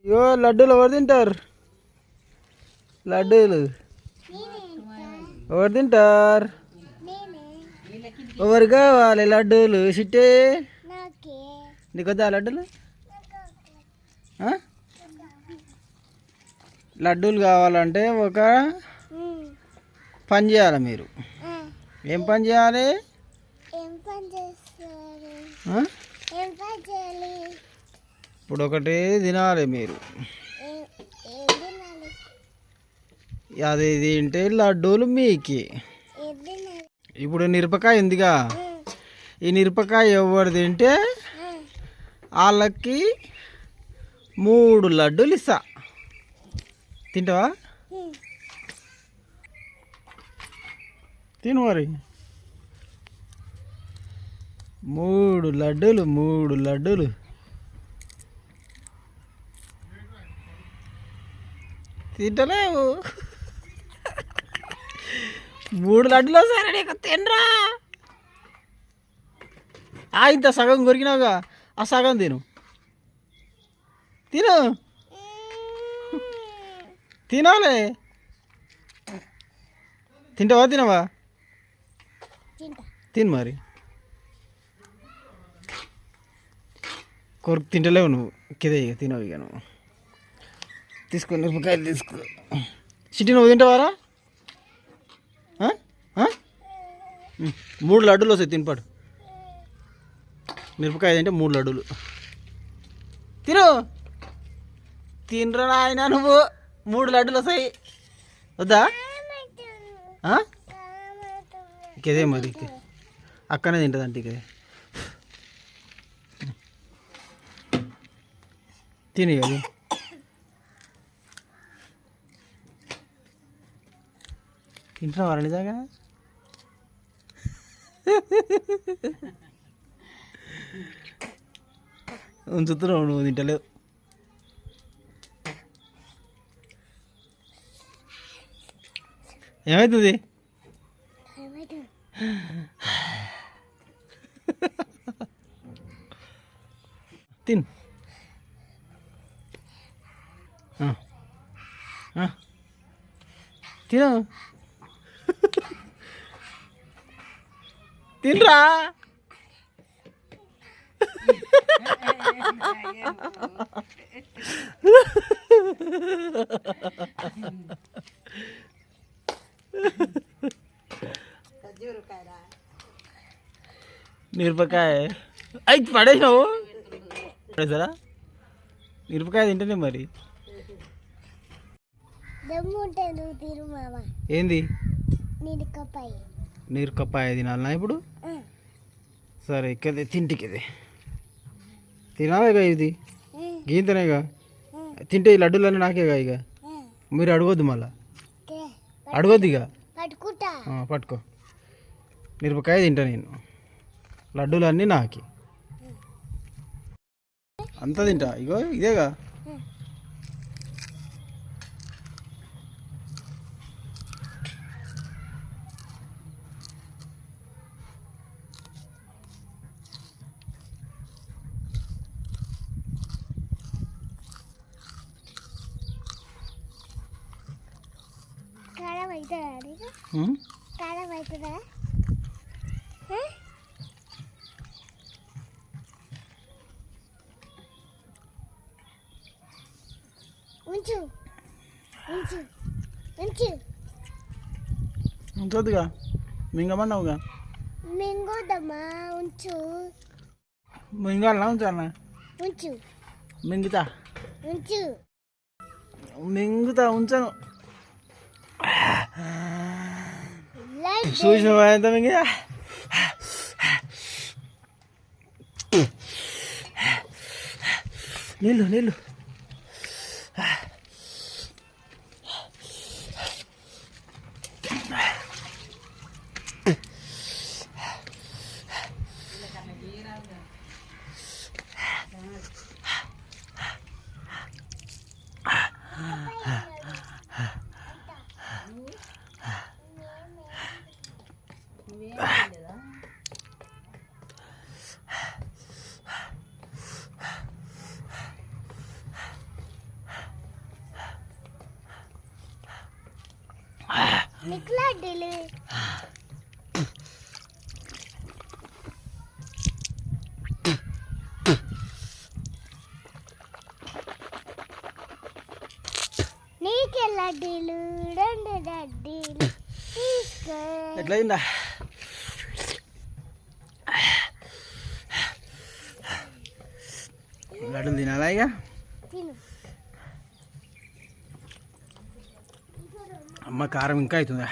ఇగో లడ్డూలు ఎవరు తింటారు? లడ్డూలు ఎవరు తింటారు? ఎవరు కావాలి లడ్డూలు? సిట్టే నీకు వద్దా లడ్డూలు? లడ్డూలు కావాలంటే ఒక పని చేయాలి మీరు. ఏం పని చేయాలి? ఇప్పుడు ఒకటి తినాలి మీరు. అది తింటే లడ్డూలు మీకి. ఇప్పుడు మిరపకాయ ఉందిగా, ఈ మిరపకాయ ఎవరు తింటే వాళ్ళకి 3 లడ్డూలు ఇస్తా. తింటావా? తిను మరి. 3 లడ్డూలు 3 లడ్డూలు. తింటలేవు. 3 లడ్డూలు సరే నీకు తినరా. ఇంత సగం కొరికినావుగా, ఆ సగం తిను. తిను, తినాలి. తింటావా? తినవా? తిను మరి. కొరకు తింటలేవు నువ్వు. కిదే ఇక తినవు. ఇక నువ్వు తీసుకో, మిరపకాయలు తీసుకో. సిటీ నువ్వు తింటావారా? 3 లడ్డూలు వస్తాయి, తినపాడు. మిరపకాయ తింటే 3 లడ్డూలు. తిను, తినరా ఆయన నువ్వు. 3 లడ్డూలు వస్తాయి. వద్దా? ఇదే మరి అక్కనే తింటుందంటే ఇదే. తిని అది తింటున్నావా నిజంగా? ఉంచుతున్నావు నువ్వు, తింటలేవు. ఏమవుతుంది? తిను. తిను, తినరా. మిరపకాయ అయితే పడేసావు. పడేసారా? మిరపకాయ తింటేనే మరి. ఏంది? నీరుకప్పాయ తినాలనా ఇప్పుడు? సరే ఇక్కడే తింటికిది తినాలిగా. ఇది గీంతనేగా తింటే ఈ లడ్డూలన్నీ నాకేగా. ఇక మీరు అడగొద్దు, మళ్ళా అడగొద్దు ఇక. పట్టుకో. మిరపకాయ తింటా నేను, లడ్డూలన్నీ నాకి. అంతా తింటా. ఇగో ఇదేగా. ఉంచొద్దుగా, మింగమన్నావుగా. మింగోదమ్మా, ఉంచు. మింగాలనా ఉంచాలనా? ఉంచు. మింగుతా. ఉంచు. మింగుతా, ఉంచను. చూసినవా ఎంత మింగినా? నీళ్ళు నీళ్ళు. నీకు లడ్డూలు నీకే లడ్డూలు 2 లడ్డూలు తీసుకో. ఎట్లయిందా? లడ్డూలు తినాలా ఇక? తిను. అమ్మ కారం ఇంకా అవుతుందా?